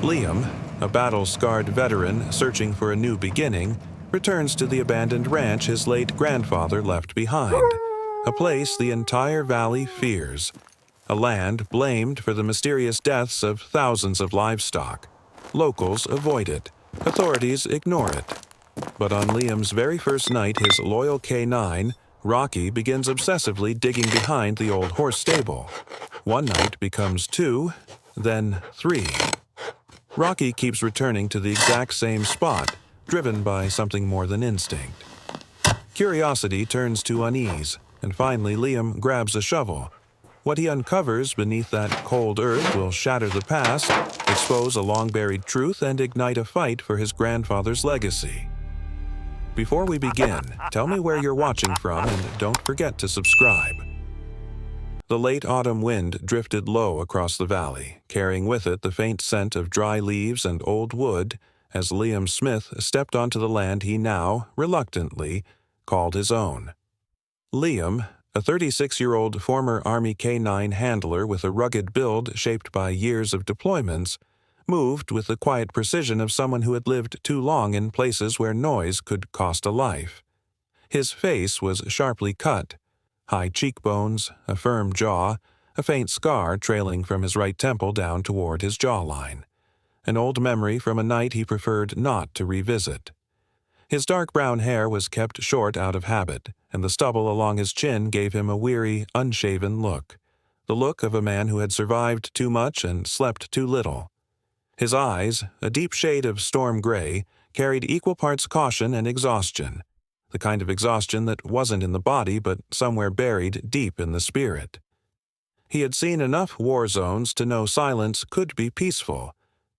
Liam, a battle-scarred veteran searching for a new beginning, returns to the abandoned ranch his late grandfather left behind, a place the entire valley fears, a land blamed for the mysterious deaths of thousands of livestock. Locals avoid it, authorities ignore it. But on Liam's very first night, his loyal K9, Rocky, begins obsessively digging behind the old horse stable. One night becomes two, then three. Rocky keeps returning to the exact same spot, driven by something more than instinct. Curiosity turns to unease, and finally Liam grabs a shovel. What he uncovers beneath that cold earth will shatter the past, expose a long-buried truth, and ignite a fight for his grandfather's legacy. Before we begin, tell me where you're watching from and don't forget to subscribe. The late autumn wind drifted low across the valley, carrying with it the faint scent of dry leaves and old wood as Liam Smith stepped onto the land he now, reluctantly, called his own. Liam, a 36-year-old former Army K9 handler with a rugged build shaped by years of deployments, moved with the quiet precision of someone who had lived too long in places where noise could cost a life. His face was sharply cut, high cheekbones, a firm jaw, a faint scar trailing from his right temple down toward his jawline, an old memory from a night he preferred not to revisit. His dark brown hair was kept short out of habit, and the stubble along his chin gave him a weary, unshaven look, the look of a man who had survived too much and slept too little. His eyes, a deep shade of storm gray, carried equal parts caution and exhaustion, the kind of exhaustion that wasn't in the body but somewhere buried deep in the spirit. He had seen enough war zones to know silence could be peaceful,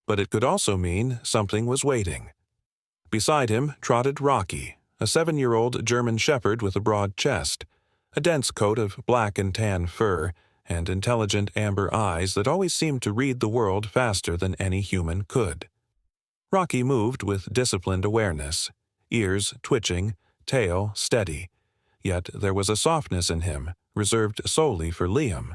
but it could also mean something was waiting. Beside him trotted Rocky, a 7-year-old German shepherd with a broad chest, a dense coat of black and tan fur, and intelligent amber eyes that always seemed to read the world faster than any human could. Rocky moved with disciplined awareness, ears twitching, tail steady, yet there was a softness in him, reserved solely for Liam.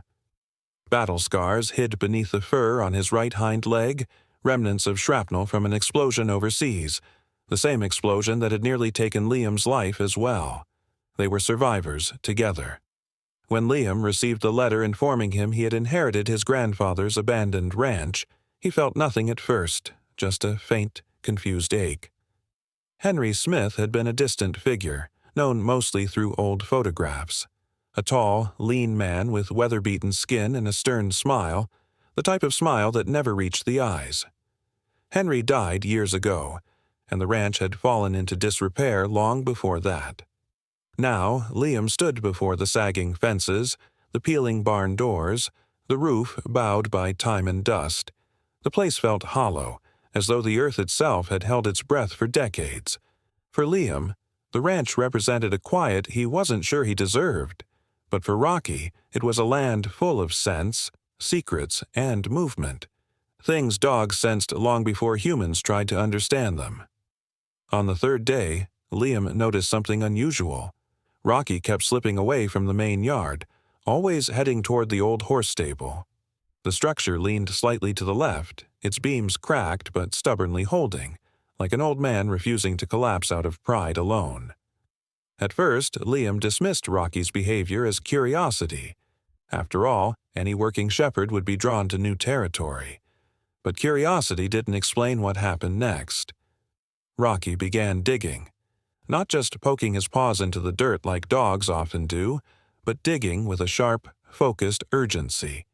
Battle scars hid beneath the fur on his right hind leg, remnants of shrapnel from an explosion overseas, the same explosion that had nearly taken Liam's life as well. They were survivors together. When Liam received the letter informing him he had inherited his grandfather's abandoned ranch, he felt nothing at first, just a faint, confused ache. Henry Smith had been a distant figure, known mostly through old photographs. A tall, lean man with weather-beaten skin and a stern smile, the type of smile that never reached the eyes. Henry died years ago, and the ranch had fallen into disrepair long before that. Now, Liam stood before the sagging fences, the peeling barn doors, the roof bowed by time and dust. The place felt hollow, as though the earth itself had held its breath for decades. For Liam, the ranch represented a quiet he wasn't sure he deserved, but for Rocky, it was a land full of sense, secrets, and movement, things dogs sensed long before humans tried to understand them. On the third day, Liam noticed something unusual. Rocky kept slipping away from the main yard, always heading toward the old horse stable. The structure leaned slightly to the left, its beams cracked but stubbornly holding, like an old man refusing to collapse out of pride alone. At first, Liam dismissed Rocky's behavior as curiosity. After all, any working shepherd would be drawn to new territory. But curiosity didn't explain what happened next. Rocky began digging. Not just poking his paws into the dirt like dogs often do, but digging with a sharp, focused urgency.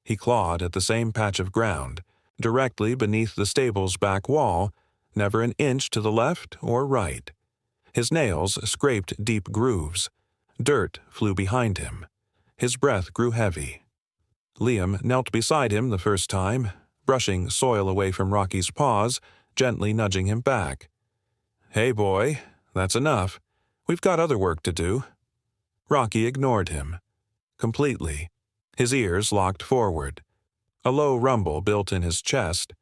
He clawed at the same patch of ground, directly beneath the stable's back wall, never an inch to the left or right. His nails scraped deep grooves. Dirt flew behind him. His breath grew heavy. Liam knelt beside him the first time, brushing soil away from Rocky's paws, gently nudging him back. "Hey, boy. That's enough. We've got other work to do." Rocky ignored him. Completely. His ears locked forward. A low rumble built in his chest.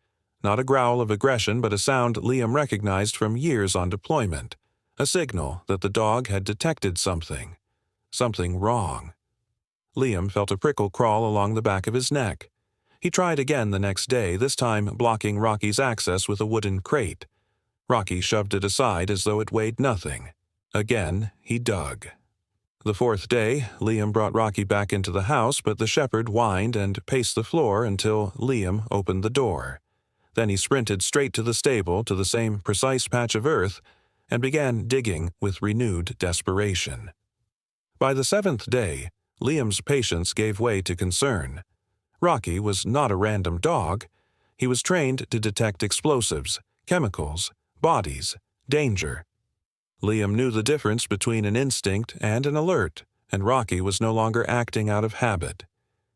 Not a growl of aggression, but a sound Liam recognized from years on deployment. A signal that the dog had detected something. Something wrong. Liam felt a prickle crawl along the back of his neck. He tried again the next day, this time blocking Rocky's access with a wooden crate. Rocky shoved it aside as though it weighed nothing. Again, he dug. The fourth day, Liam brought Rocky back into the house, but the shepherd whined and paced the floor until Liam opened the door. Then he sprinted straight to the stable, to the same precise patch of earth, and began digging with renewed desperation. By the seventh day, Liam's patience gave way to concern. Rocky was not a random dog. He was trained to detect explosives, chemicals, bodies, danger. Liam knew the difference between an instinct and an alert, and Rocky was no longer acting out of habit.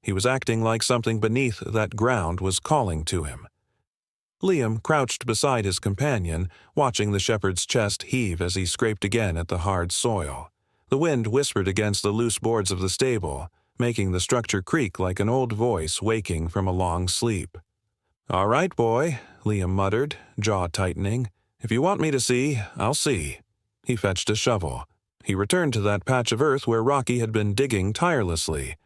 He was acting like something beneath that ground was calling to him. Liam crouched beside his companion, watching the shepherd's chest heave as he scraped again at the hard soil. The wind whispered against the loose boards of the stable, making the structure creak like an old voice waking from a long sleep. "All right, boy," Liam muttered, jaw tightening. "If you want me to see, I'll see." He fetched a shovel. He returned to that patch of earth where Rocky had been digging tirelessly.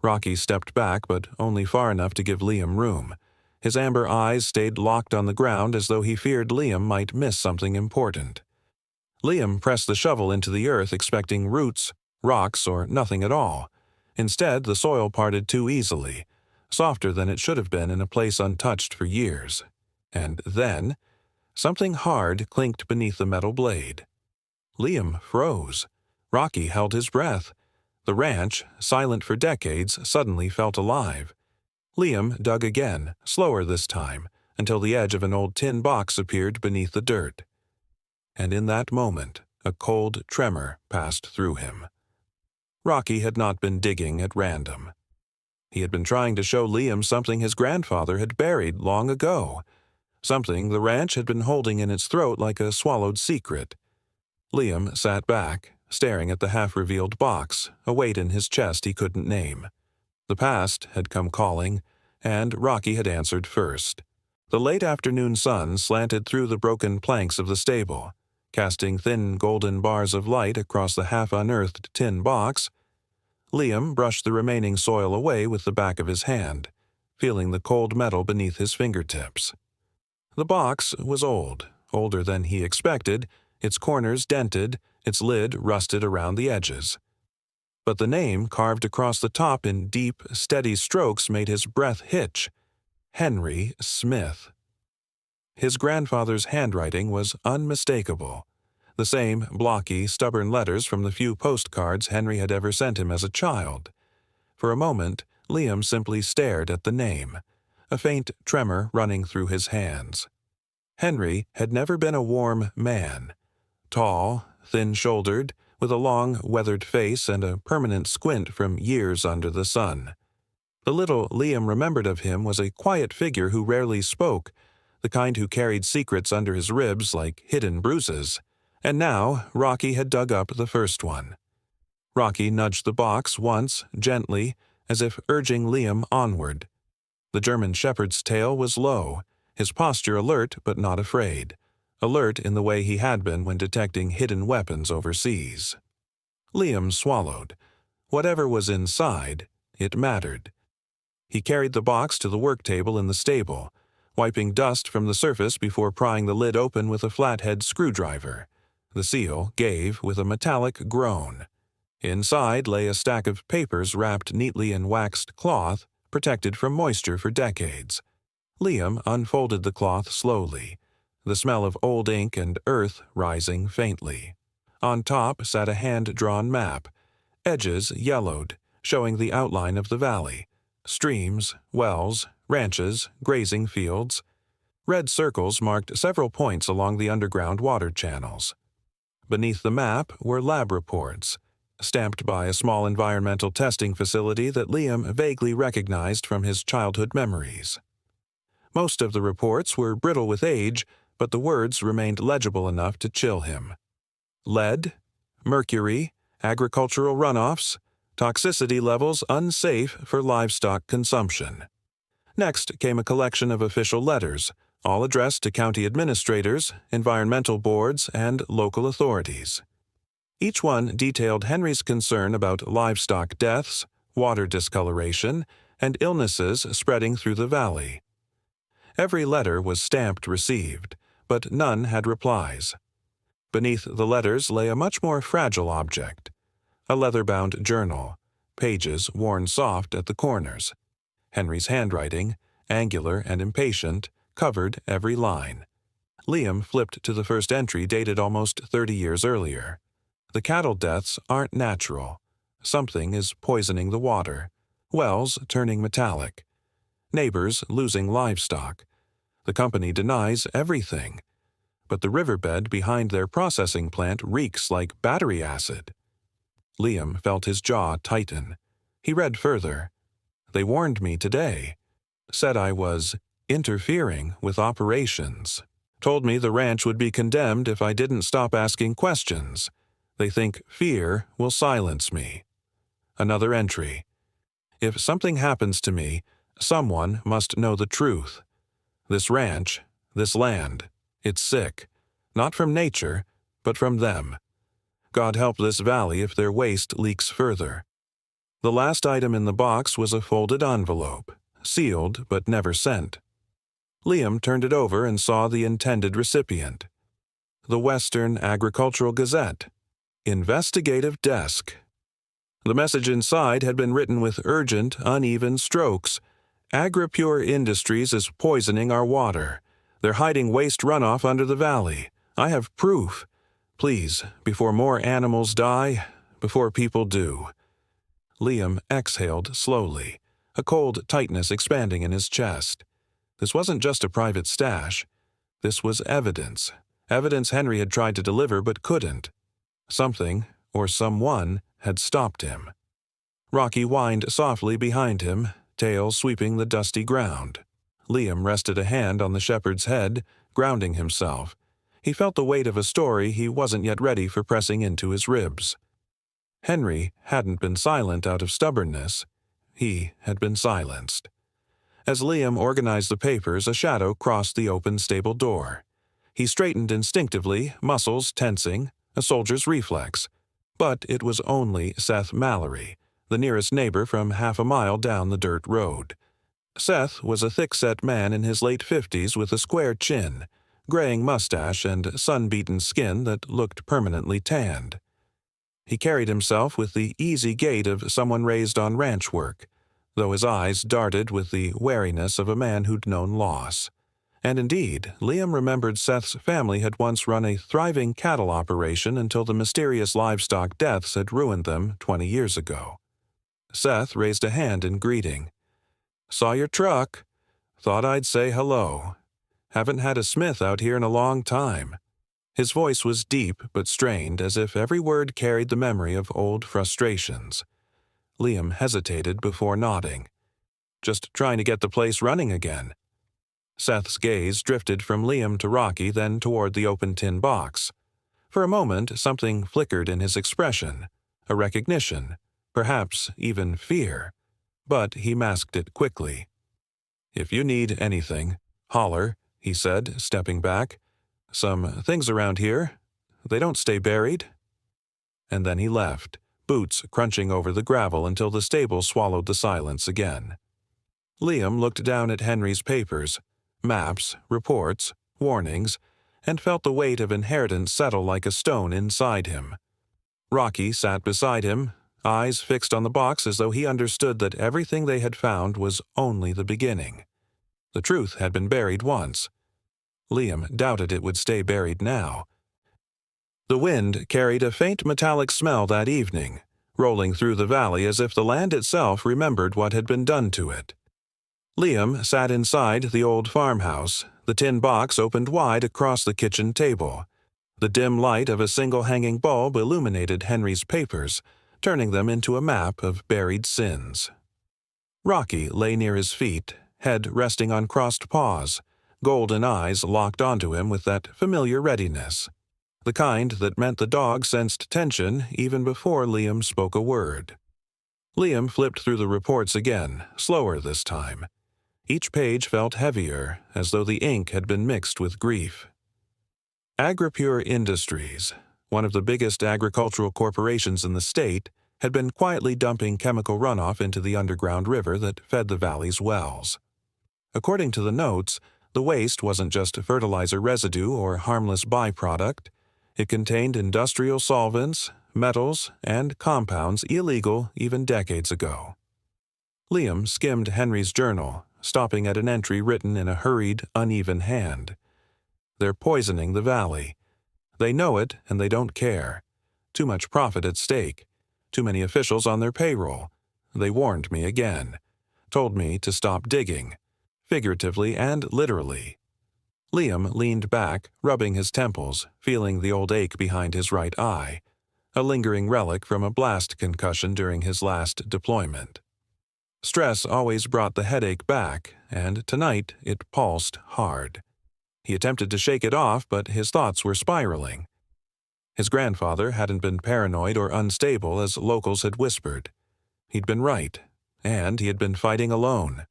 Rocky stepped back, but only far enough to give Liam room. His amber eyes stayed locked on the ground as though he feared Liam might miss something important. Liam pressed the shovel into the earth, expecting roots, rocks, or nothing at all. Instead, the soil parted too easily, softer than it should have been in a place untouched for years. And then, something hard clinked beneath the metal blade. Liam froze. Rocky held his breath. The ranch, silent for decades, suddenly felt alive. Liam dug again, slower this time, until the edge of an old tin box appeared beneath the dirt. And in that moment, a cold tremor passed through him. Rocky had not been digging at random. He had been trying to show Liam something his grandfather had buried long ago, something the ranch had been holding in its throat like a swallowed secret. Liam sat back, staring at the half-revealed box, a weight in his chest he couldn't name. The past had come calling, and Rocky had answered first. The late afternoon sun slanted through the broken planks of the stable, casting thin golden bars of light across the half-unearthed tin box. Liam brushed the remaining soil away with the back of his hand, feeling the cold metal beneath his fingertips. The box was old, older than he expected, its corners dented, its lid rusted around the edges. But the name carved across the top in deep, steady strokes made his breath hitch. Henry Smith. His grandfather's handwriting was unmistakable, the same blocky, stubborn letters from the few postcards Henry had ever sent him as a child. For a moment, Liam simply stared at the name, a faint tremor running through his hands. Henry had never been a warm man. Tall, thin-shouldered, with a long, weathered face and a permanent squint from years under the sun. The little Liam remembered of him was a quiet figure who rarely spoke, the kind who carried secrets under his ribs like hidden bruises. And now Rocky had dug up the first one. Rocky nudged the box once, gently, as if urging Liam onward. The German shepherd's tail was low, his posture alert but not afraid. Alert in the way he had been when detecting hidden weapons overseas. Liam swallowed. Whatever was inside, it mattered. He carried the box to the work table in the stable, wiping dust from the surface before prying the lid open with a flathead screwdriver. The seal gave with a metallic groan. Inside lay a stack of papers wrapped neatly in waxed cloth, protected from moisture for decades. Liam unfolded the cloth slowly, the smell of old ink and earth rising faintly. On top sat a hand-drawn map, edges yellowed, showing the outline of the valley. Streams, wells, ranches, grazing fields. Red circles marked several points along the underground water channels. Beneath the map were lab reports, stamped by a small environmental testing facility that Liam vaguely recognized from his childhood memories. Most of the reports were brittle with age, but the words remained legible enough to chill him. Lead, mercury, agricultural runoffs, toxicity levels unsafe for livestock consumption. Next came a collection of official letters, all addressed to county administrators, environmental boards, and local authorities. Each one detailed Henry's concern about livestock deaths, water discoloration, and illnesses spreading through the valley. Every letter was stamped received, but none had replies. Beneath the letters lay a much more fragile object, a leather-bound journal, pages worn soft at the corners. Henry's handwriting, angular and impatient, covered every line. Liam flipped to the first entry dated almost 30 years earlier. The cattle deaths aren't natural. Something is poisoning the water. Wells turning metallic. Neighbors losing livestock. The company denies everything. But the riverbed behind their processing plant reeks like battery acid. Liam felt his jaw tighten. He read further. They warned me today. Said I was interfering with operations. Told me the ranch would be condemned if I didn't stop asking questions. They think fear will silence me. Another entry. If something happens to me, someone must know the truth. This ranch, this land, it's sick. Not from nature, but from them. God help this valley if their waste leaks further. The last item in the box was a folded envelope, sealed but never sent. Liam turned it over and saw the intended recipient. The Western Agricultural Gazette. Investigative Desk. The message inside had been written with urgent, uneven strokes. AgriPure Industries is poisoning our water. They're hiding waste runoff under the valley. I have proof. Please, before more animals die, before people do. Liam exhaled slowly, a cold tightness expanding in his chest. This wasn't just a private stash. This was evidence. Evidence Henry had tried to deliver but couldn't. Something, or someone, had stopped him. Rocky whined softly behind him, tail sweeping the dusty ground. Liam rested a hand on the shepherd's head, grounding himself. He felt the weight of a story he wasn't yet ready for pressing into his ribs. Henry hadn't been silent out of stubbornness. He had been silenced. As Liam organized the papers, a shadow crossed the open stable door. He straightened instinctively, muscles tensing, a soldier's reflex. But it was only Seth Mallory, the nearest neighbor from half a mile down the dirt road. Seth was a thick-set man in his late 50s with a square chin, graying mustache and sun-beaten skin that looked permanently tanned. He carried himself with the easy gait of someone raised on ranch work, though his eyes darted with the wariness of a man who'd known loss. And indeed, Liam remembered Seth's family had once run a thriving cattle operation until the mysterious livestock deaths had ruined them 20 years ago. Seth raised a hand in greeting. "Saw your truck. Thought I'd say hello. Haven't had a Smith out here in a long time." His voice was deep but strained, as if every word carried the memory of old frustrations. Liam hesitated before nodding. "Just trying to get the place running again." Seth's gaze drifted from Liam to Rocky, then toward the open tin box. For a moment, something flickered in his expression, a recognition, perhaps even fear. But he masked it quickly. "If you need anything, holler," he said, stepping back. "Some things around here, they don't stay buried." And then he left, boots crunching over the gravel until the stable swallowed the silence again. Liam looked down at Henry's papers, maps, reports, warnings, and felt the weight of inheritance settle like a stone inside him. Rocky sat beside him, eyes fixed on the box as though he understood that everything they had found was only the beginning. The truth had been buried once. Liam doubted it would stay buried now. The wind carried a faint metallic smell that evening, rolling through the valley as if the land itself remembered what had been done to it. Liam sat inside the old farmhouse, the tin box opened wide across the kitchen table. The dim light of a single hanging bulb illuminated Henry's papers, turning them into a map of buried sins. Rocky lay near his feet, head resting on crossed paws, golden eyes locked onto him with that familiar readiness, the kind that meant the dog sensed tension even before Liam spoke a word. Liam flipped through the reports again, slower this time. Each page felt heavier, as though the ink had been mixed with grief. AgriPure Industries, one of the biggest agricultural corporations in the state, had been quietly dumping chemical runoff into the underground river that fed the valley's wells. According to the notes, the waste wasn't just fertilizer residue or harmless byproduct. It contained industrial solvents, metals, and compounds illegal even decades ago. Liam skimmed Henry's journal, stopping at an entry written in a hurried, uneven hand. They're poisoning the valley. They know it, and they don't care. Too much profit at stake. Too many officials on their payroll. They warned me again. Told me to stop digging. Figuratively and literally. Liam leaned back, rubbing his temples, feeling the old ache behind his right eye, a lingering relic from a blast concussion during his last deployment. Stress always brought the headache back, and tonight it pulsed hard. He attempted to shake it off, but his thoughts were spiraling. His grandfather hadn't been paranoid or unstable as locals had whispered. He'd been right, and he had been fighting alone.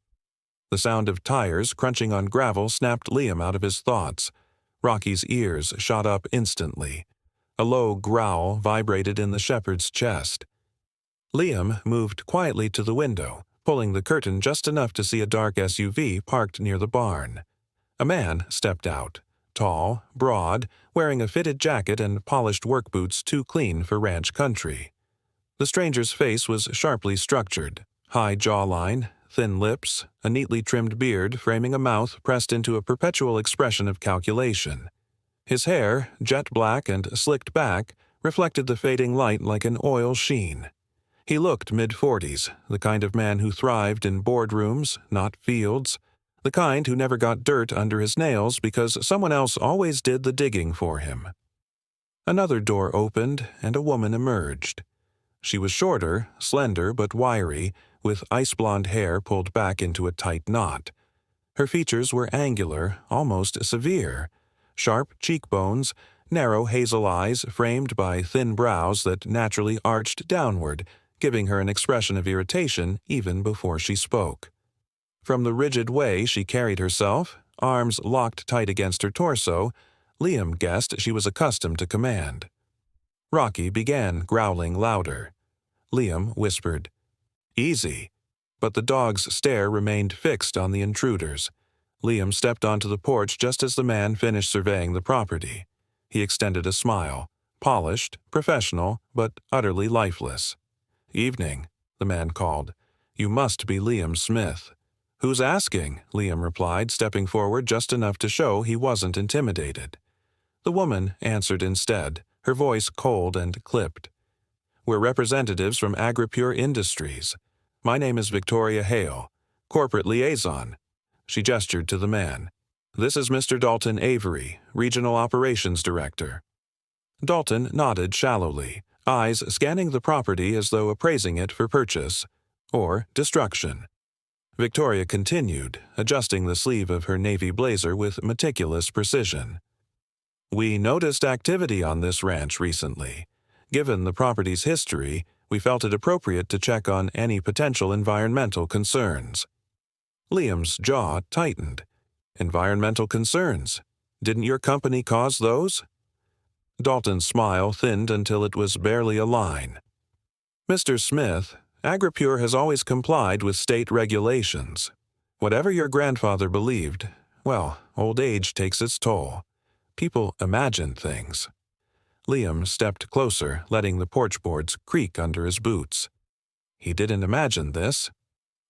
The sound of tires crunching on gravel snapped Liam out of his thoughts. Rocky's ears shot up instantly. A low growl vibrated in the shepherd's chest. Liam moved quietly to the window, pulling the curtain just enough to see a dark SUV parked near the barn. A man stepped out, tall, broad, wearing a fitted jacket and polished work boots too clean for ranch country. The stranger's face was sharply structured, high jawline, thin lips, a neatly trimmed beard framing a mouth pressed into a perpetual expression of calculation. His hair, jet black and slicked back, reflected the fading light like an oil sheen. He looked mid-40s, the kind of man who thrived in boardrooms, not fields, the kind who never got dirt under his nails because someone else always did the digging for him. Another door opened, and a woman emerged. She was shorter, slender but wiry, with ice-blonde hair pulled back into a tight knot. Her features were angular, almost severe. Sharp cheekbones, narrow hazel eyes framed by thin brows that naturally arched downward, giving her an expression of irritation even before she spoke. From the rigid way she carried herself, arms locked tight against her torso, Liam guessed she was accustomed to command. Rocky began growling louder. Liam whispered, "Easy," but the dog's stare remained fixed on the intruders. Liam stepped onto the porch just as the man finished surveying the property. He extended a smile, polished, professional, but utterly lifeless. "Evening," the man called. "You must be Liam Smith." "Who's asking?" Liam replied, stepping forward just enough to show he wasn't intimidated. The woman answered instead, her voice cold and clipped. "We're representatives from AgriPure Industries. My name is Victoria Hale, corporate liaison." She gestured to the man. "This is Mr. Dalton Avery, Regional Operations Director." Dalton nodded shallowly, eyes scanning the property as though appraising it for purchase or destruction. Victoria continued, adjusting the sleeve of her navy blazer with meticulous precision. "We noticed activity on this ranch recently. Given the property's history, we felt it appropriate to check on any potential environmental concerns." Liam's jaw tightened. "Environmental concerns? Didn't your company cause those?" Dalton's smile thinned until it was barely a line. "Mr. Smith, AgriPure has always complied with state regulations. Whatever your grandfather believed, well, old age takes its toll. People imagine things." Liam stepped closer, letting the porch boards creak under his boots. He didn't imagine this.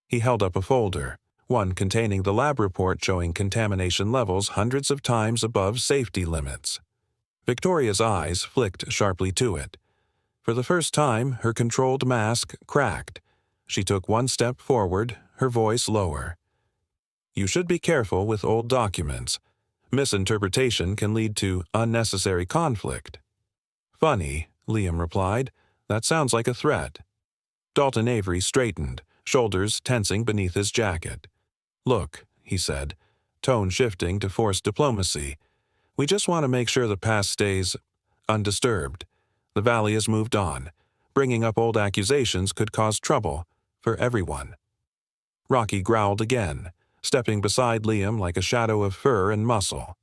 He held up a folder, one containing the lab report showing contamination levels hundreds of times above safety limits. Victoria's eyes flicked sharply to it. For the first time, her controlled mask cracked. She took one step forward, her voice lower. "You should be careful with old documents. Misinterpretation can lead to unnecessary conflict." "Funny," Liam replied. "That sounds like a threat." Dalton Avery straightened, shoulders tensing beneath his jacket. "Look," he said, tone shifting to forced diplomacy. "We just want to make sure the past stays undisturbed. The valley has moved on. Bringing up old accusations could cause trouble for everyone." Rocky growled again, stepping beside Liam like a shadow of fur and muscle.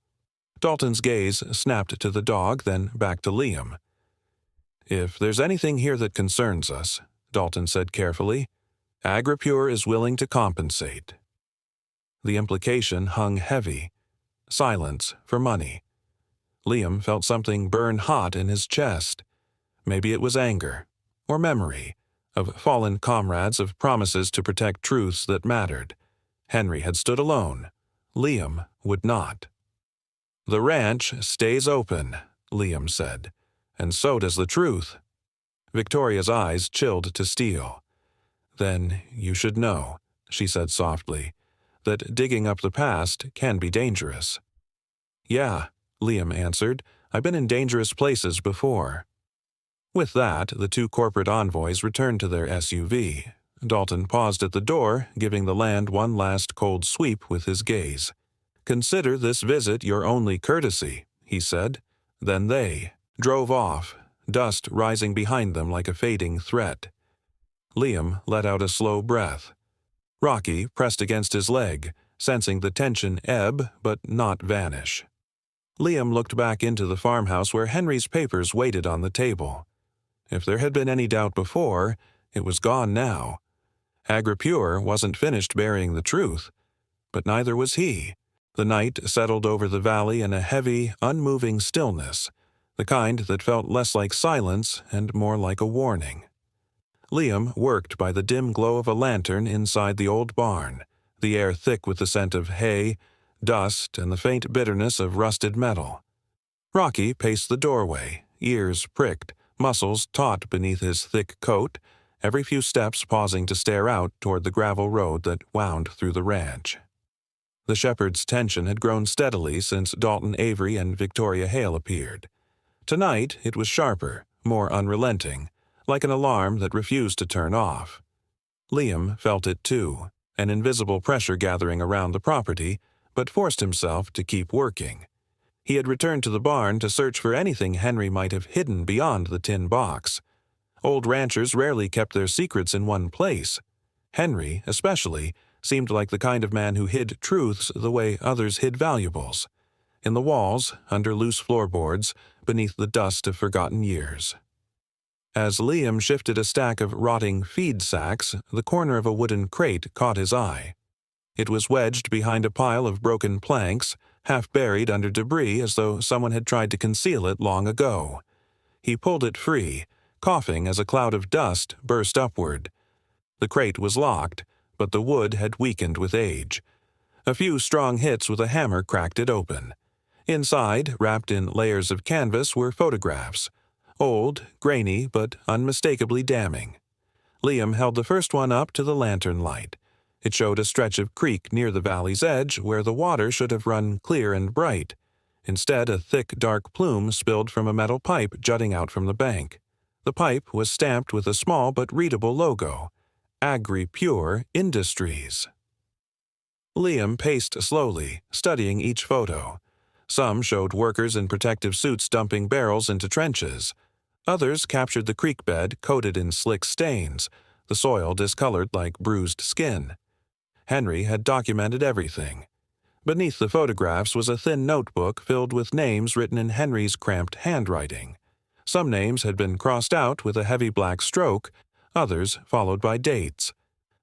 Dalton's gaze snapped to the dog, then back to Liam. "If there's anything here that concerns us," Dalton said carefully, "AgriPure is willing to compensate." The implication hung heavy. Silence for money. Liam felt something burn hot in his chest. Maybe it was anger, or memory, of fallen comrades, of promises to protect truths that mattered. Henry had stood alone. Liam would not. "The ranch stays open," Liam said, "and so does the truth." Victoria's eyes chilled to steel. "Then you should know," she said softly, "that digging up the past can be dangerous." "Yeah," Liam answered, "I've been in dangerous places before." With that, the two corporate envoys returned to their SUV. Dalton paused at the door, giving the land one last cold sweep with his gaze. "Consider this visit your only courtesy," he said. Then they drove off, dust rising behind them like a fading threat. Liam let out a slow breath. Rocky pressed against his leg, sensing the tension ebb but not vanish. Liam looked back into the farmhouse where Henry's papers waited on the table. If there had been any doubt before, it was gone now. AgriPure wasn't finished burying the truth, but neither was he. The night settled over the valley in a heavy, unmoving stillness, the kind that felt less like silence and more like a warning. Liam worked by the dim glow of a lantern inside the old barn, the air thick with the scent of hay, dust, and the faint bitterness of rusted metal. Rocky paced the doorway, ears pricked, muscles taut beneath his thick coat, every few steps pausing to stare out toward the gravel road that wound through the ranch. The shepherd's tension had grown steadily since Dalton Avery and Victoria Hale appeared. Tonight it was sharper, more unrelenting, like an alarm that refused to turn off. Liam felt it too, an invisible pressure gathering around the property, but forced himself to keep working. He had returned to the barn to search for anything Henry might have hidden beyond the tin box. Old ranchers rarely kept their secrets in one place. Henry, especially, seemed like the kind of man who hid truths the way others hid valuables. In the walls, under loose floorboards, beneath the dust of forgotten years. As Liam shifted a stack of rotting feed sacks, the corner of a wooden crate caught his eye. It was wedged behind a pile of broken planks, half buried under debris as though someone had tried to conceal it long ago. He pulled it free, coughing as a cloud of dust burst upward. The crate was locked, but the wood had weakened with age. A few strong hits with a hammer cracked it open. Inside, wrapped in layers of canvas, were photographs. Old, grainy, but unmistakably damning. Liam held the first one up to the lantern light. It showed a stretch of creek near the valley's edge where the water should have run clear and bright. Instead, a thick, dark plume spilled from a metal pipe jutting out from the bank. The pipe was stamped with a small but readable logo, AgriPure Industries. Liam paced slowly, studying each photo. Some showed workers in protective suits dumping barrels into trenches. Others captured the creek bed coated in slick stains, the soil discolored like bruised skin. Henry had documented everything. Beneath the photographs was a thin notebook filled with names written in Henry's cramped handwriting. Some names had been crossed out with a heavy black stroke, others followed by dates.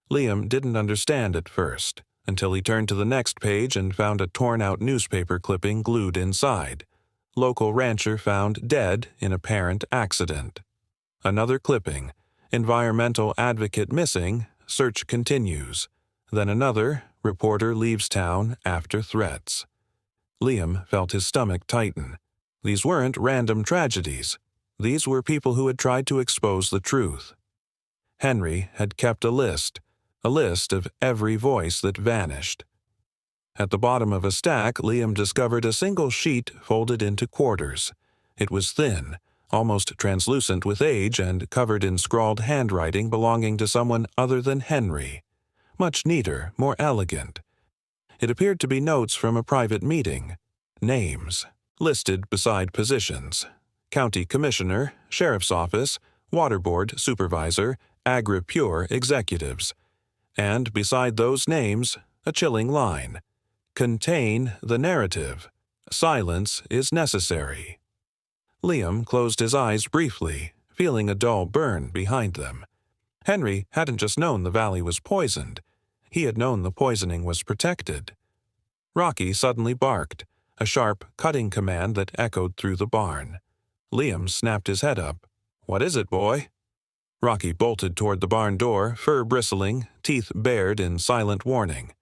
Liam didn't understand at first, until he turned to the next page and found a torn-out newspaper clipping glued inside. Local rancher found dead in apparent accident. Another clipping. Environmental advocate missing. Search continues. Then another. Reporter leaves town after threats. Liam felt his stomach tighten. These weren't random tragedies. These were people who had tried to expose the truth. Henry had kept a list of every voice that vanished. At the bottom of a stack, Liam discovered a single sheet folded into quarters. It was thin, almost translucent with age, and covered in scrawled handwriting belonging to someone other than Henry. Much neater, more elegant. It appeared to be notes from a private meeting. Names, listed beside positions. County Commissioner, Sheriff's Office, Water Board Supervisor, AgriPure Executives. And beside those names, a chilling line. Contain the narrative. Silence is necessary. Liam closed his eyes briefly, feeling a dull burn behind them. Henry hadn't just known the valley was poisoned. He had known the poisoning was protected. Rocky suddenly barked, a sharp, cutting command that echoed through the barn. Liam snapped his head up. "What is it, boy?" Rocky bolted toward the barn door, fur bristling, teeth bared in silent warning.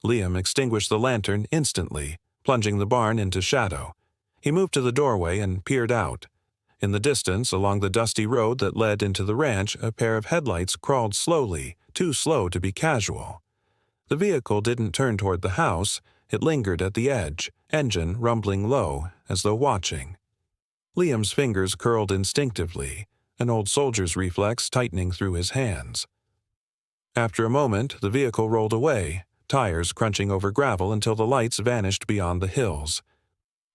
Liam extinguished the lantern instantly, plunging the barn into shadow. He moved to the doorway and peered out. In the distance, along the dusty road that led into the ranch, a pair of headlights crawled slowly, too slow to be casual. The vehicle didn't turn toward the house. It lingered at the edge, engine rumbling low, as though watching. Liam's fingers curled instinctively, an old soldier's reflex tightening through his hands. After a moment, the vehicle rolled away, tires crunching over gravel until the lights vanished beyond the hills.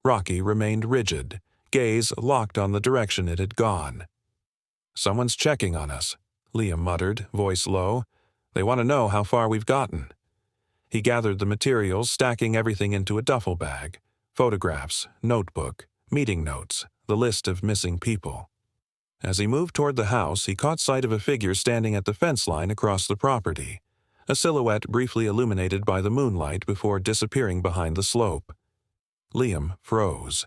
Rocky remained rigid, gaze locked on the direction it had gone. "Someone's checking on us," Liam muttered, voice low. "They want to know how far we've gotten." He gathered the materials, stacking everything into a duffel bag. Photographs, notebook, meeting notes, the list of missing people. As he moved toward the house, he caught sight of a figure standing at the fence line across the property, a silhouette briefly illuminated by the moonlight before disappearing behind the slope. Liam froze.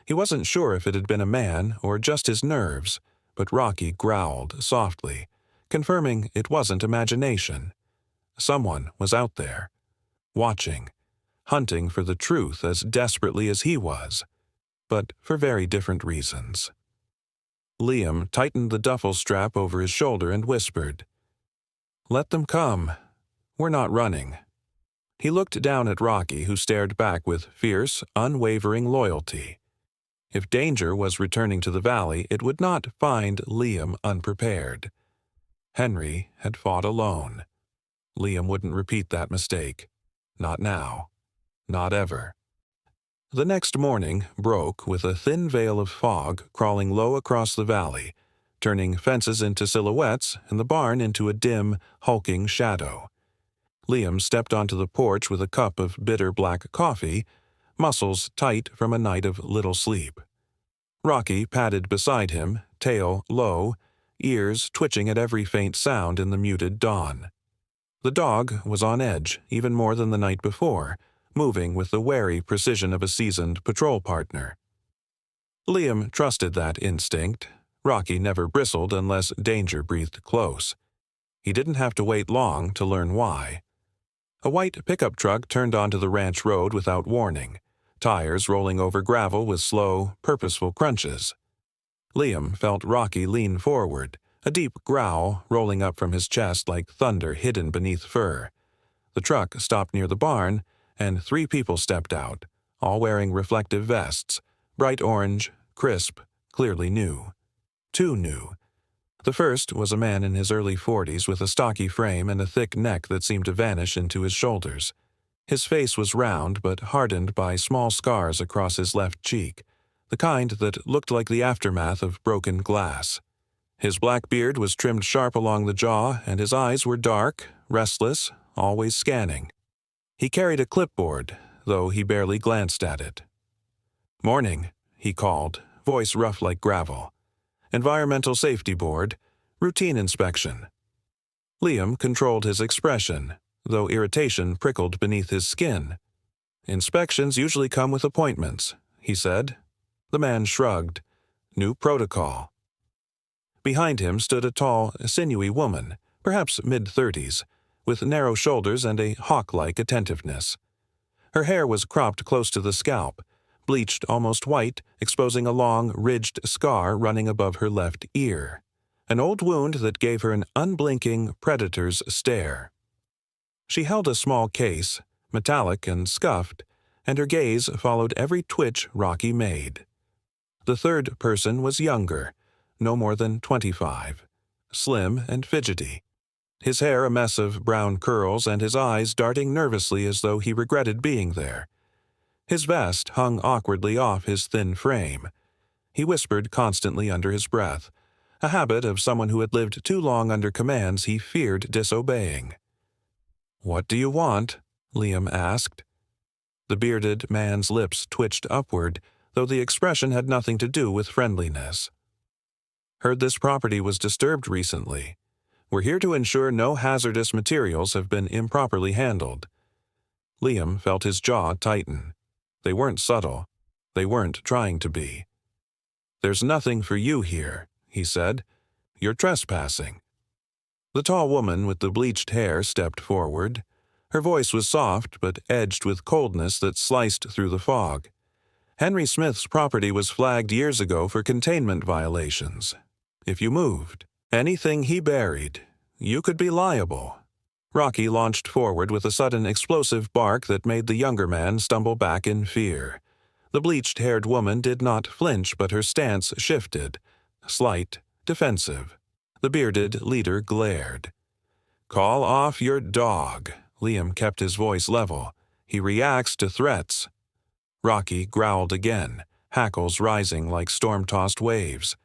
He wasn't sure if it had been a man or just his nerves, but Rocky growled softly, confirming it wasn't imagination. Someone was out there, watching, hunting for the truth as desperately as he was, but for very different reasons. Liam tightened the duffel strap over his shoulder and whispered, "Let them come. We're not running." He looked down at Rocky, who stared back with fierce, unwavering loyalty. If danger was returning to the valley, it would not find Liam unprepared. Henry had fought alone. Liam wouldn't repeat that mistake. Not now. Not ever. The next morning broke with a thin veil of fog crawling low across the valley, turning fences into silhouettes and the barn into a dim, hulking shadow. Liam stepped onto the porch with a cup of bitter black coffee, muscles tight from a night of little sleep. Rocky padded beside him, tail low, ears twitching at every faint sound in the muted dawn. The dog was on edge, even more than the night before, moving with the wary precision of a seasoned patrol partner. Liam trusted that instinct. Rocky never bristled unless danger breathed close. He didn't have to wait long to learn why. A white pickup truck turned onto the ranch road without warning, tires rolling over gravel with slow, purposeful crunches. Liam felt Rocky lean forward, a deep growl rolling up from his chest like thunder hidden beneath fur. The truck stopped near the barn, and 3 people stepped out, all wearing reflective vests, bright orange, crisp, clearly new. Too new. The first was a man in his early 40s with a stocky frame and a thick neck that seemed to vanish into his shoulders. His face was round but hardened by small scars across his left cheek, the kind that looked like the aftermath of broken glass. His black beard was trimmed sharp along the jaw, and his eyes were dark, restless, always scanning. He carried a clipboard, though he barely glanced at it. "Morning," he called, voice rough like gravel. "Environmental Safety Board, routine inspection." Liam controlled his expression, though irritation prickled beneath his skin. "Inspections usually come with appointments," he said. The man shrugged. "New protocol." Behind him stood a tall, sinewy woman, perhaps mid-30s, with narrow shoulders and a hawk-like attentiveness. Her hair was cropped close to the scalp, bleached almost white, exposing a long, ridged scar running above her left ear, an old wound that gave her an unblinking predator's stare. She held a small case, metallic and scuffed, and her gaze followed every twitch Rocky made. The third person was younger, no more than 25, slim and fidgety, his hair a mess of brown curls and his eyes darting nervously as though he regretted being there. His vest hung awkwardly off his thin frame. He whispered constantly under his breath, a habit of someone who had lived too long under commands he feared disobeying. "What do you want?" Liam asked. The bearded man's lips twitched upward, though the expression had nothing to do with friendliness. Heard this property was disturbed recently. We're here to ensure no hazardous materials have been improperly handled." Liam felt his jaw tighten. They weren't subtle. They weren't trying to be. "There's nothing for you here," he said. "You're trespassing." The tall woman with the bleached hair stepped forward. Her voice was soft but edged with coldness that sliced through the fog. "Henry Smith's property was flagged years ago for containment violations. If you moved anything he buried, you could be liable." Rocky launched forward with a sudden explosive bark that made the younger man stumble back in fear. The bleached-haired woman did not flinch, but her stance shifted. Slight, defensive. The bearded leader glared. "Call off your dog." Liam kept his voice level. "He reacts to threats." Rocky growled again, hackles rising like storm-tossed waves.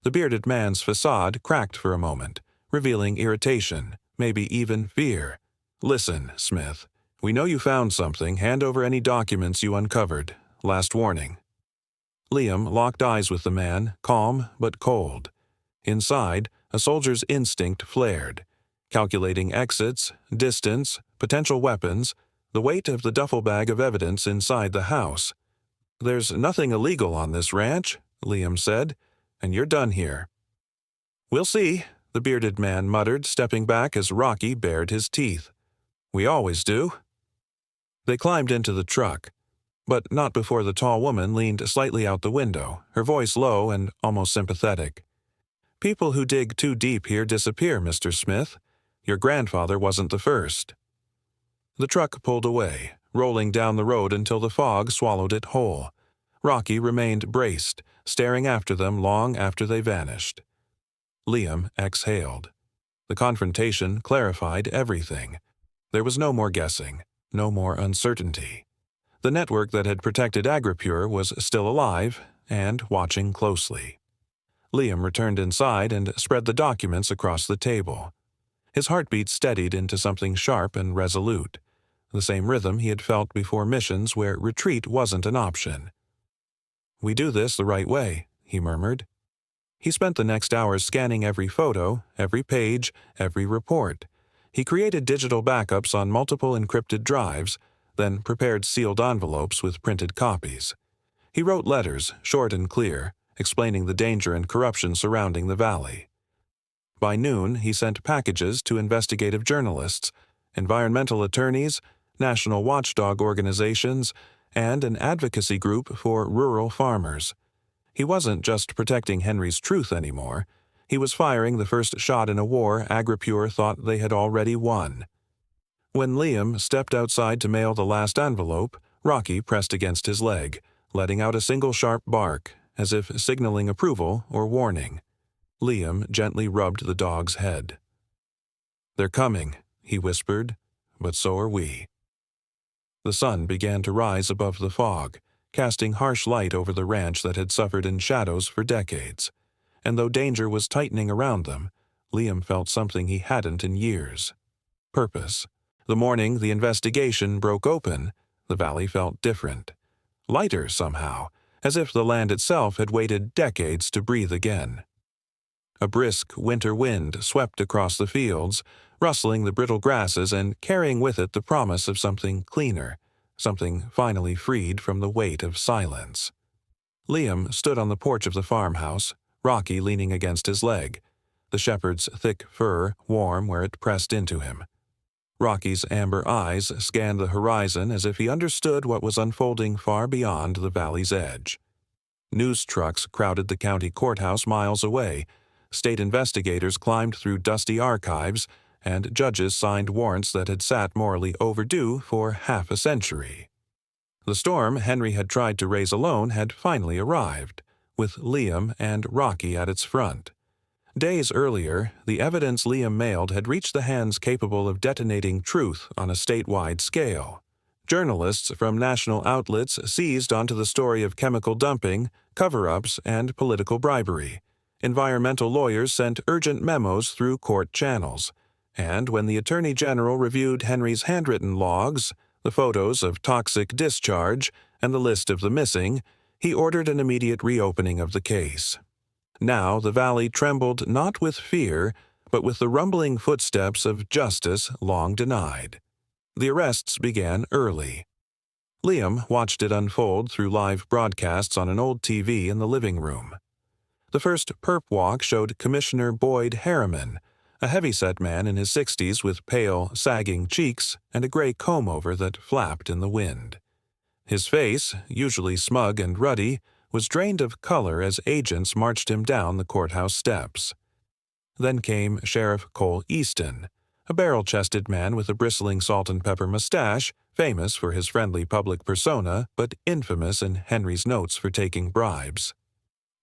The bearded man's facade cracked for a moment, revealing irritation, maybe even fear. "Listen, Smith. We know you found something. Hand over any documents you uncovered. Last warning." Liam locked eyes with the man, calm but cold. Inside, a soldier's instinct flared, calculating exits, distance, potential weapons, the weight of the duffel bag of evidence inside the house. "There's nothing illegal on this ranch," Liam said, "and you're done here." "We'll see," the bearded man muttered, stepping back as Rocky bared his teeth. "We always do." They climbed into the truck, but not before the tall woman leaned slightly out the window, her voice low and almost sympathetic. "People who dig too deep here disappear, Mr. Smith. Your grandfather wasn't the first." The truck pulled away, rolling down the road until the fog swallowed it whole. Rocky remained braced, staring after them long after they vanished. Liam exhaled. The confrontation clarified everything. There was no more guessing, no more uncertainty. The network that had protected Agripure was still alive and watching closely. Liam returned inside and spread the documents across the table. His heartbeat steadied into something sharp and resolute, the same rhythm he had felt before missions where retreat wasn't an option. "We do this the right way," he murmured. He spent the next hours scanning every photo, every page, every report. He created digital backups on multiple encrypted drives, then prepared sealed envelopes with printed copies. He wrote letters, short and clear, explaining the danger and corruption surrounding the valley. By noon, he sent packages to investigative journalists, environmental attorneys, national watchdog organizations, and an advocacy group for rural farmers. He wasn't just protecting Henry's truth anymore. He was firing the first shot in a war Agripure thought they had already won. When Liam stepped outside to mail the last envelope, Rocky pressed against his leg, letting out a single sharp bark, as if signaling approval or warning. Liam gently rubbed the dog's head. "They're coming," he whispered, "but so are we." The sun began to rise above the fog, casting harsh light over the ranch that had suffered in shadows for decades. And though danger was tightening around them, Liam felt something he hadn't in years. Purpose. The morning the investigation broke open, the valley felt different. Lighter somehow, as if the land itself had waited decades to breathe again. A brisk winter wind swept across the fields, rustling the brittle grasses and carrying with it the promise of something cleaner, something finally freed from the weight of silence. Liam stood on the porch of the farmhouse, Rocky leaning against his leg, the shepherd's thick fur warm where it pressed into him. Rocky's amber eyes scanned the horizon as if he understood what was unfolding far beyond the valley's edge. News trucks crowded the county courthouse miles away, state investigators climbed through dusty archives, and judges signed warrants that had sat morally overdue for half a century. The storm Henry had tried to raise alone had finally arrived, with Liam and Rocky at its front. Days earlier, the evidence Liam mailed had reached the hands capable of detonating truth on a statewide scale. Journalists from national outlets seized onto the story of chemical dumping, cover-ups, and political bribery. Environmental lawyers sent urgent memos through court channels. And when the Attorney General reviewed Henry's handwritten logs, the photos of toxic discharge, and the list of the missing, he ordered an immediate reopening of the case. Now the valley trembled not with fear, but with the rumbling footsteps of justice long denied. The arrests began early. Liam watched it unfold through live broadcasts on an old TV in the living room. The first perp walk showed Commissioner Boyd Harriman, a heavyset man in his 60s with pale, sagging cheeks and a gray comb-over that flapped in the wind. His face, usually smug and ruddy, was drained of color as agents marched him down the courthouse steps. Then came Sheriff Cole Easton, a barrel-chested man with a bristling salt-and-pepper mustache, famous for his friendly public persona, but infamous in Henry's notes for taking bribes.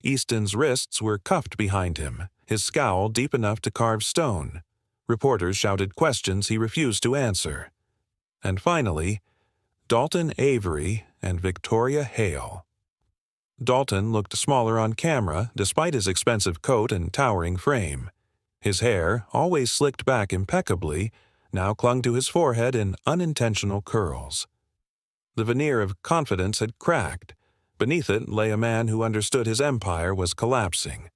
Easton's wrists were cuffed behind him, his scowl deep enough to carve stone. Reporters shouted questions he refused to answer. And finally, Dalton Avery and Victoria Hale. Dalton looked smaller on camera despite his expensive coat and towering frame. His hair, always slicked back impeccably, now clung to his forehead in unintentional curls. The veneer of confidence had cracked. Beneath it lay a man who understood his empire was collapsing.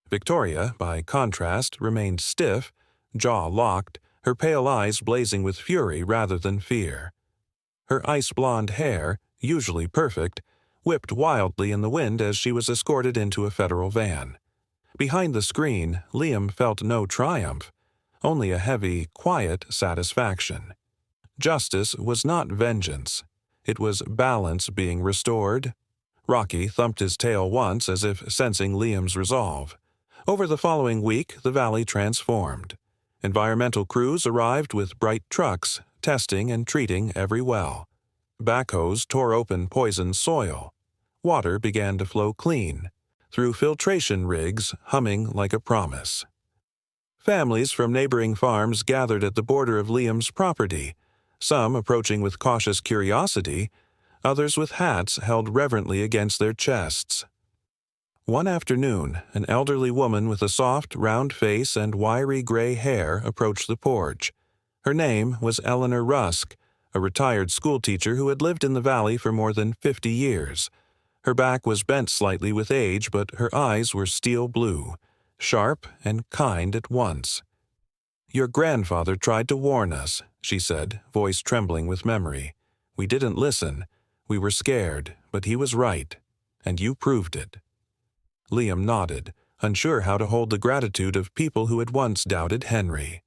Victoria, by contrast, remained stiff, jaw locked, her pale eyes blazing with fury rather than fear. Her ice-blonde hair, usually perfect, whipped wildly in the wind as she was escorted into a federal van. Behind the screen, Liam felt no triumph, only a heavy, quiet satisfaction. Justice was not vengeance. It was balance being restored. Rocky thumped his tail once as if sensing Liam's resolve. Over the following week, the valley transformed. Environmental crews arrived with bright trucks, testing and treating every well. Backhoes tore open poisoned soil. Water began to flow clean, through filtration rigs humming like a promise. Families from neighboring farms gathered at the border of Liam's property, some approaching with cautious curiosity, others with hats held reverently against their chests. One afternoon, an elderly woman with a soft, round face and wiry gray hair approached the porch. Her name was Eleanor Rusk, a retired schoolteacher who had lived in the valley for more than 50 years. Her back was bent slightly with age, but her eyes were steel blue, sharp and kind at once. "Your grandfather tried to warn us," she said, voice trembling with memory. "We didn't listen. We were scared, but he was right, and you proved it." Liam nodded, unsure how to hold the gratitude of people who had once doubted Henry.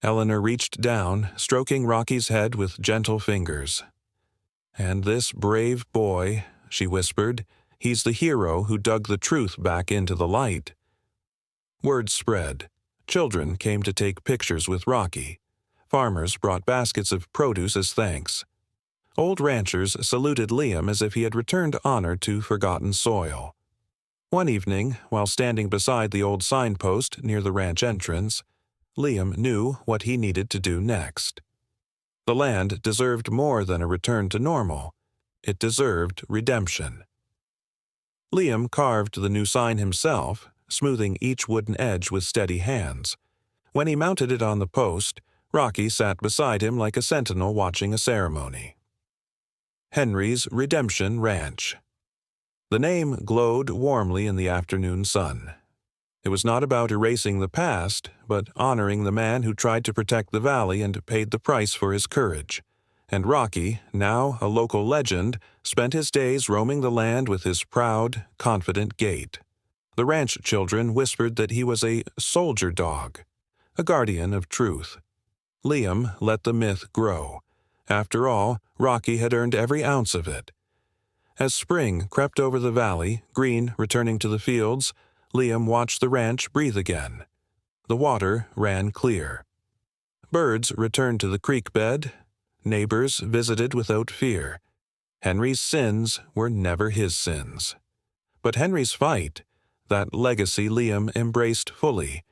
Eleanor reached down, stroking Rocky's head with gentle fingers. "And this brave boy," she whispered, "he's the hero who dug the truth back into the light." Word spread. Children came to take pictures with Rocky. Farmers brought baskets of produce as thanks. Old ranchers saluted Liam as if he had returned honor to forgotten soil. One evening, while standing beside the old signpost near the ranch entrance, Liam knew what he needed to do next. The land deserved more than a return to normal. It deserved redemption. Liam carved the new sign himself, smoothing each wooden edge with steady hands. When he mounted it on the post, Rocky sat beside him like a sentinel watching a ceremony. Henry's Redemption Ranch. The name glowed warmly in the afternoon sun. It was not about erasing the past, but honoring the man who tried to protect the valley and paid the price for his courage. And Rocky, now a local legend, spent his days roaming the land with his proud, confident gait. The ranch children whispered that he was a soldier dog, a guardian of truth. Liam let the myth grow. After all, Rocky had earned every ounce of it. As spring crept over the valley, green returning to the fields, Liam watched the ranch breathe again. The water ran clear. Birds returned to the creek bed. Neighbors visited without fear. Henry's sins were never his sins. But Henry's fight, that legacy Liam embraced fully.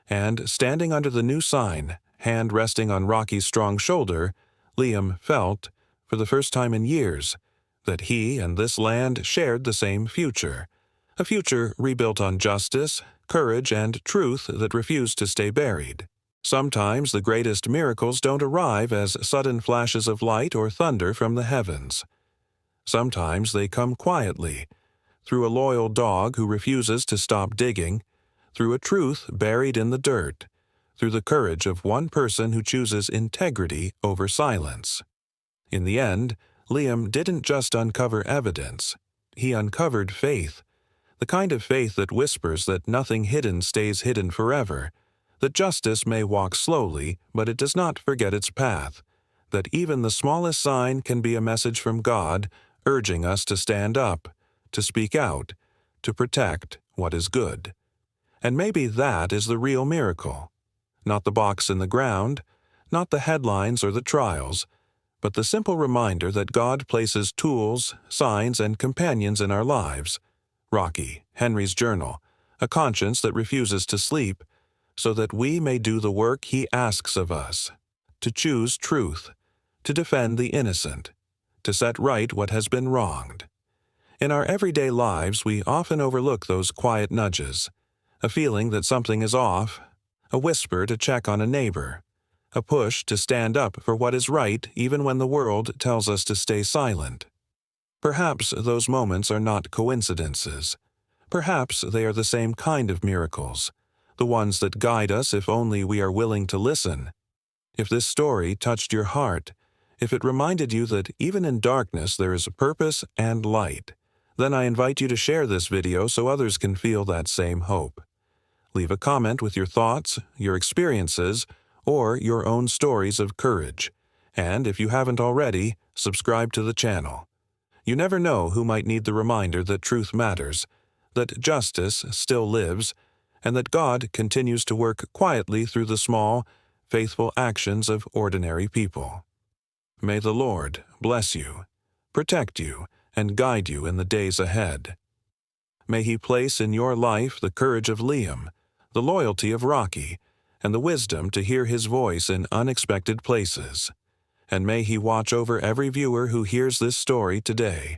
And standing under the new sign, hand resting on Rocky's strong shoulder, Liam felt, for the first time in years, that he and this land shared the same future, a future rebuilt on justice, courage, and truth that refused to stay buried. Sometimes the greatest miracles don't arrive as sudden flashes of light or thunder from the heavens. Sometimes they come quietly, through a loyal dog who refuses to stop digging, through a truth buried in the dirt, through the courage of one person who chooses integrity over silence. In the end, Liam didn't just uncover evidence. He uncovered faith, the kind of faith that whispers that nothing hidden stays hidden forever, that justice may walk slowly, but it does not forget its path, that even the smallest sign can be a message from God urging us to stand up, to speak out, to protect what is good. And maybe that is the real miracle. Not the box in the ground, not the headlines or the trials, but the simple reminder that God places tools, signs, and companions in our lives. Rocky, Henry's journal, a conscience that refuses to sleep, so that we may do the work He asks of us, to choose truth, to defend the innocent, to set right what has been wronged. In our everyday lives, we often overlook those quiet nudges, a feeling that something is off, a whisper to check on a neighbor, a push to stand up for what is right even when the world tells us to stay silent. Perhaps those moments are not coincidences. Perhaps they are the same kind of miracles, the ones that guide us if only we are willing to listen. If this story touched your heart, if it reminded you that even in darkness there is a purpose and light, then I invite you to share this video so others can feel that same hope. Leave a comment with your thoughts, your experiences, or your own stories of courage. And if you haven't already, subscribe to the channel. You never know who might need the reminder that truth matters, that justice still lives, and that God continues to work quietly through the small, faithful actions of ordinary people. May the Lord bless you, protect you, and guide you in the days ahead. May He place in your life the courage of Liam, the loyalty of Rocky, and the wisdom to hear His voice in unexpected places. And may He watch over every viewer who hears this story today.